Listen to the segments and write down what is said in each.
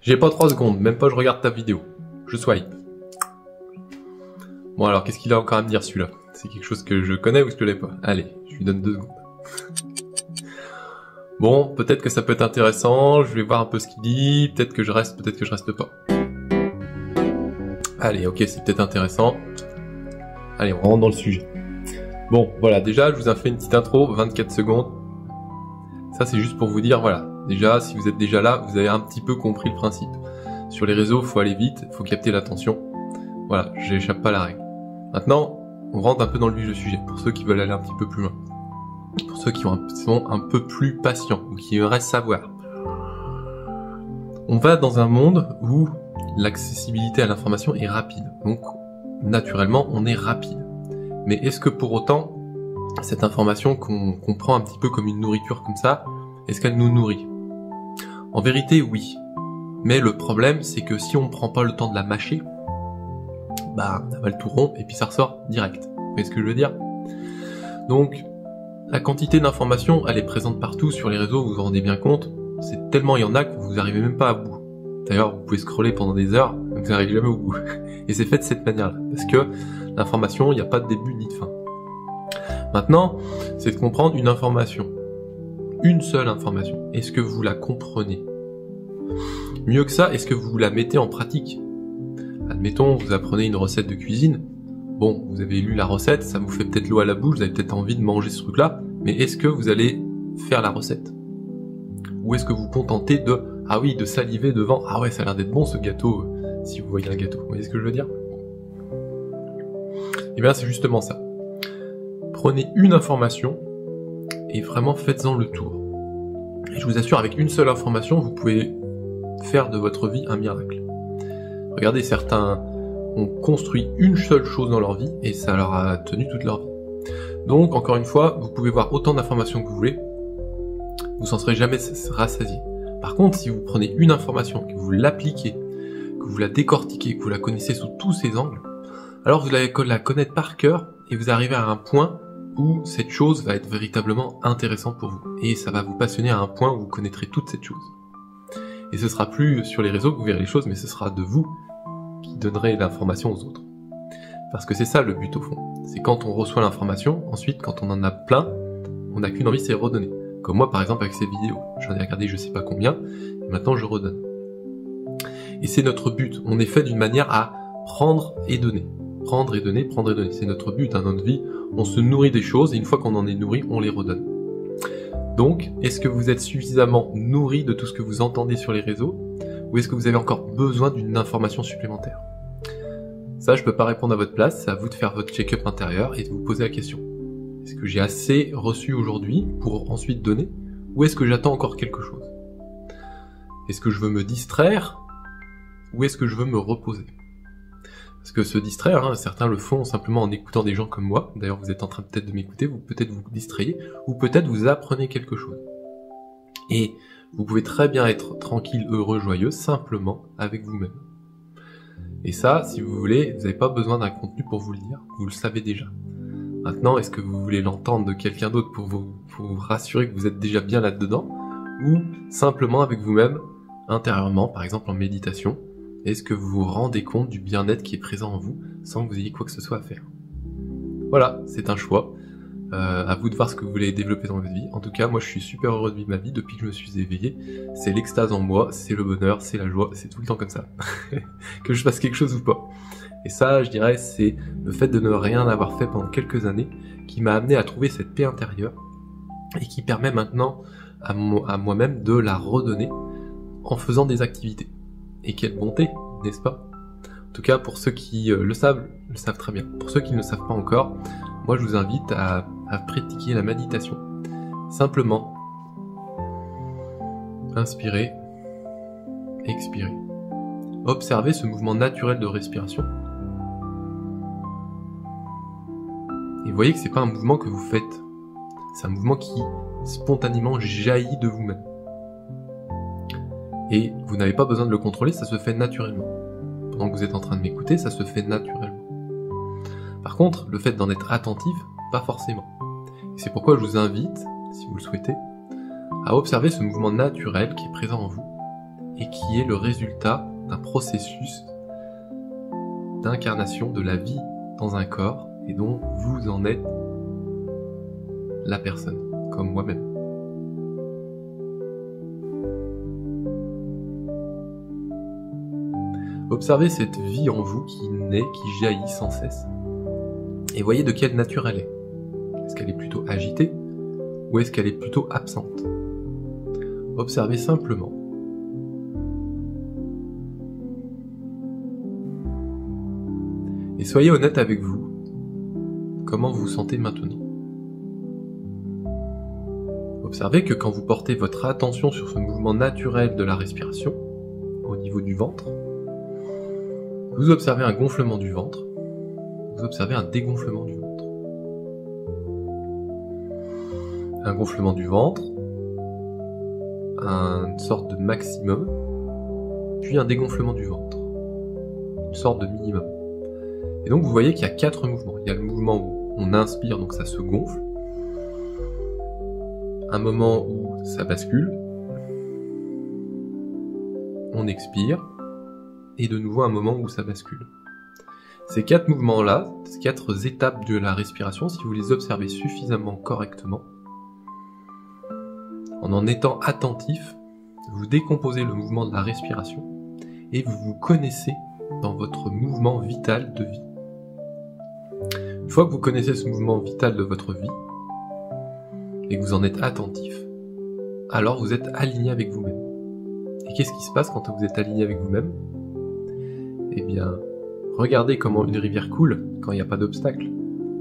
J'ai pas 3 secondes, même pas je regarde ta vidéo. Je swipe. Bon alors, qu'est-ce qu'il a encore à me dire celui-là? C'est quelque chose que je connais ou que je connais pas? Allez, je lui donne 2 secondes. Bon, peut-être que ça peut être intéressant, je vais voir un peu ce qu'il dit, peut-être que je reste pas. Allez, ok, c'est peut-être intéressant. Allez, on rentre dans le sujet. Bon, voilà, déjà, je vous ai fait une petite intro, 24 secondes. Ça, c'est juste pour vous dire, voilà, déjà, si vous êtes déjà là, vous avez un petit peu compris le principe. Sur les réseaux, faut aller vite, faut capter l'attention. Voilà, j'échappe pas à la règle. Maintenant, on rentre un peu dans le vif du sujet, pour ceux qui veulent aller un petit peu plus loin. Pour ceux qui sont un peu plus patients, ou qui aimeraient savoir. On va dans un monde où l'accessibilité à l'information est rapide. Donc, naturellement, on est rapide. Mais est-ce que pour autant, cette information qu'on prend un petit peu comme une nourriture comme ça, est-ce qu'elle nous nourrit? En vérité, oui. Mais le problème, c'est que si on ne prend pas le temps de la mâcher, bah, on avale tout rond et puis ça ressort direct. Vous voyez ce que je veux dire? Donc, la quantité d'informations, elle est présente partout sur les réseaux, vous vous rendez bien compte. C'est tellement il y en a que vous n'arrivez même pas à bout. D'ailleurs, vous pouvez scroller pendant des heures, vous n'arrivez jamais au bout. Et c'est fait de cette manière-là, parce que l'information, il n'y a pas de début ni de fin. Maintenant, c'est de comprendre une information. Une seule information. Est-ce que vous la comprenez? Mieux que ça, est-ce que vous la mettez en pratique? Admettons, vous apprenez une recette de cuisine. Bon, vous avez lu la recette, ça vous fait peut-être l'eau à la bouche, vous avez peut-être envie de manger ce truc-là, mais est-ce que vous allez faire la recette? Ou est-ce que vous contentez de saliver devant, ah ouais, ça a l'air d'être bon ce gâteau, si vous voyez un gâteau, vous voyez ce que je veux dire? Et bien c'est justement ça. Prenez une information, et vraiment faites-en le tour. Et je vous assure, avec une seule information, vous pouvez faire de votre vie un miracle. Regardez, certains ont construit une seule chose dans leur vie et ça leur a tenu toute leur vie. Donc, encore une fois, vous pouvez voir autant d'informations que vous voulez, vous n'en serez jamais rassasié. Par contre, si vous prenez une information, que vous l'appliquez, que vous la décortiquez, que vous la connaissez sous tous ses angles, alors vous allez la connaître par cœur et vous arrivez à un point où cette chose va être véritablement intéressante pour vous. Et ça va vous passionner à un point où vous connaîtrez toute cette chose. Et ce sera plus sur les réseaux que vous verrez les choses, mais ce sera de vous qui donnerez l'information aux autres. Parce que c'est ça le but au fond. C'est quand on reçoit l'information, ensuite quand on en a plein, on n'a qu'une envie, c'est redonner. Comme moi par exemple avec ces vidéos. J'en ai regardé je sais pas combien, et maintenant je redonne. Et c'est notre but. On est fait d'une manière à prendre et donner. Prendre et donner, prendre et donner. C'est notre but, dans notre vie. On se nourrit des choses, et une fois qu'on en est nourri, on les redonne. Donc, est-ce que vous êtes suffisamment nourri de tout ce que vous entendez sur les réseaux, ou est-ce que vous avez encore besoin d'une information supplémentaire? Ça, je peux pas répondre à votre place, c'est à vous de faire votre check-up intérieur et de vous poser la question. Est-ce que j'ai assez reçu aujourd'hui pour ensuite donner, ou est-ce que j'attends encore quelque chose? Est-ce que je veux me distraire, ou est-ce que je veux me reposer? Parce que se distraire, certains le font simplement en écoutant des gens comme moi. D'ailleurs, vous êtes en train peut-être de m'écouter, vous peut-être vous distrayez, ou peut-être vous apprenez quelque chose. Et vous pouvez très bien être tranquille, heureux, joyeux, simplement avec vous-même. Et ça, si vous voulez, vous n'avez pas besoin d'un contenu pour vous le dire, vous le savez déjà. Maintenant, est-ce que vous voulez l'entendre de quelqu'un d'autre pour vous rassurer que vous êtes déjà bien là-dedans, ou simplement avec vous-même, intérieurement, par exemple en méditation? Est-ce que vous vous rendez compte du bien-être qui est présent en vous sans que vous ayez quoi que ce soit à faire? Voilà, c'est un choix. À vous de voir ce que vous voulez développer dans votre vie. En tout cas, moi je suis super heureux de vivre ma vie depuis que je me suis éveillé. C'est l'extase en moi, c'est le bonheur, c'est la joie, c'est tout le temps comme ça. Que je fasse quelque chose ou pas. Et ça, je dirais, c'est le fait de ne rien avoir fait pendant quelques années qui m'a amené à trouver cette paix intérieure et qui permet maintenant à moi-même de la redonner en faisant des activités. Et quelle bonté, n'est-ce pas? En tout cas, pour ceux qui le savent très bien. Pour ceux qui ne le savent pas encore, moi je vous invite à pratiquer la méditation. Simplement, inspirez, expirez. Observez ce mouvement naturel de respiration. Et voyez que c'est pas un mouvement que vous faites. C'est un mouvement qui spontanément jaillit de vous-même. Et vous n'avez pas besoin de le contrôler, ça se fait naturellement. Pendant que vous êtes en train de m'écouter, ça se fait naturellement. Par contre, le fait d'en être attentif, pas forcément. Et c'est pourquoi je vous invite, si vous le souhaitez, à observer ce mouvement naturel qui est présent en vous et qui est le résultat d'un processus d'incarnation de la vie dans un corps et dont vous en êtes la personne, comme moi-même. Observez cette vie en vous qui naît, qui jaillit sans cesse. Et voyez de quelle nature elle est. Est-ce qu'elle est plutôt agitée ou est-ce qu'elle est plutôt absente? Observez simplement. Et soyez honnête avec vous. Comment vous vous sentez maintenant? Observez que quand vous portez votre attention sur ce mouvement naturel de la respiration, au niveau du ventre, vous observez un gonflement du ventre, vous observez un dégonflement du ventre. Un gonflement du ventre, une sorte de maximum, puis un dégonflement du ventre, une sorte de minimum. Et donc vous voyez qu'il y a 4 mouvements. Il y a le mouvement où on inspire, donc ça se gonfle, un moment où ça bascule, on expire, et de nouveau un moment où ça bascule. Ces 4 mouvements-là, ces 4 étapes de la respiration, si vous les observez suffisamment correctement, en étant attentif, vous décomposez le mouvement de la respiration et vous vous connaissez dans votre mouvement vital de vie. Une fois que vous connaissez ce mouvement vital de votre vie et que vous en êtes attentif, alors vous êtes aligné avec vous-même. Et qu'est-ce qui se passe quand vous êtes aligné avec vous-même? Eh bien, regardez comment une rivière coule quand il n'y a pas d'obstacle.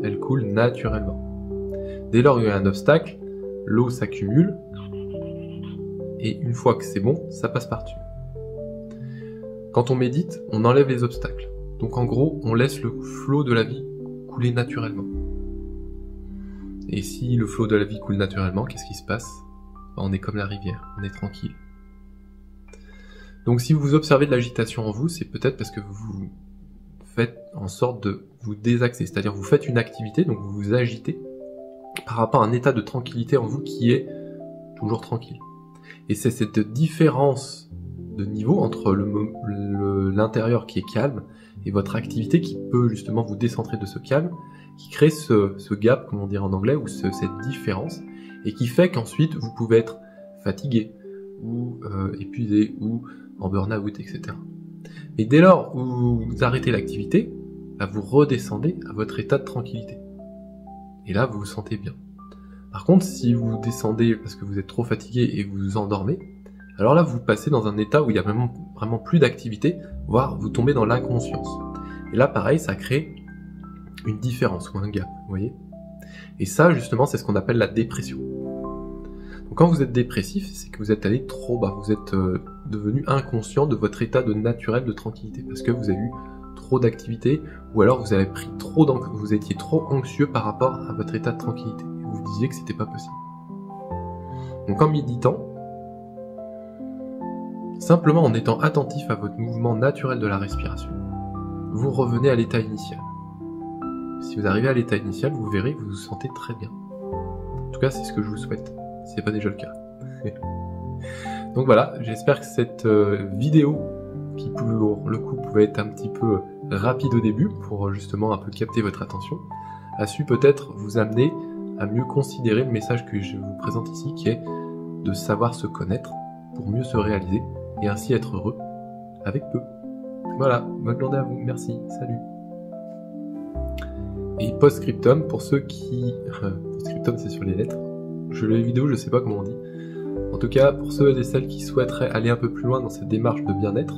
Elle coule naturellement. Dès lors qu'il y a un obstacle, l'eau s'accumule, et une fois que c'est bon, ça passe par-dessus. Quand on médite, on enlève les obstacles. Donc en gros, on laisse le flot de la vie couler naturellement. Et si le flot de la vie coule naturellement, qu'est-ce qui se passe? On est comme la rivière, on est tranquille. Donc si vous observez de l'agitation en vous, c'est peut-être parce que vous faites en sorte de vous désaxer, c'est-à-dire vous faites une activité, donc vous vous agitez par rapport à un état de tranquillité en vous qui est toujours tranquille. Et c'est cette différence de niveau entre l'intérieur qui est calme et votre activité qui peut justement vous décentrer de ce calme, qui crée ce gap, comme on dirait en anglais, ou cette différence, et qui fait qu'ensuite vous pouvez être fatigué, ou épuisé, ou en burn-out, etc. Mais dès lors où vous arrêtez l'activité, là, vous redescendez à votre état de tranquillité. Et là, vous vous sentez bien. Par contre, si vous descendez parce que vous êtes trop fatigué et vous vous endormez, alors là, vous passez dans un état où il y a vraiment plus d'activité, voire vous tombez dans l'inconscience. Et là, pareil, ça crée une différence ou un gap, vous voyez? Et ça, justement, c'est ce qu'on appelle la dépression. Donc quand vous êtes dépressif, c'est que vous êtes allé trop bas, vous êtes devenu inconscient de votre état de naturel de tranquillité, parce que vous avez eu trop d'activité, ou alors vous avez pris vous étiez trop anxieux par rapport à votre état de tranquillité, et vous vous disiez que c'était pas possible. Donc en méditant, simplement en étant attentif à votre mouvement naturel de la respiration, vous revenez à l'état initial. Si vous arrivez à l'état initial, vous verrez que vous vous sentez très bien. En tout cas, c'est ce que je vous souhaite. Si c'est pas déjà le cas. Donc voilà, j'espère que cette vidéo, qui pour le coup pouvait être un petit peu rapide au début, pour justement un peu capter votre attention, a su peut-être vous amener à mieux considérer le message que je vous présente ici, qui est de savoir se connaître pour mieux se réaliser et ainsi être heureux avec peu. Voilà, bonne journée à vous, merci, salut. Et post-scriptum, pour ceux qui... post-scriptum c'est sur les lettres. Les vidéos, je sais pas comment on dit. En tout cas, pour ceux et celles qui souhaiteraient aller un peu plus loin dans cette démarche de bien-être,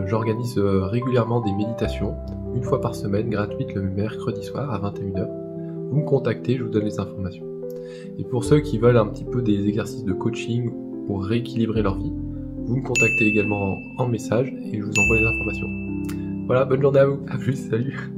j'organise régulièrement des méditations, une fois par semaine, gratuites le mercredi soir à 21h. Vous me contactez, je vous donne les informations. Et pour ceux qui veulent un petit peu des exercices de coaching pour rééquilibrer leur vie, vous me contactez également en message et je vous envoie les informations. Voilà, bonne journée à vous, à plus, salut.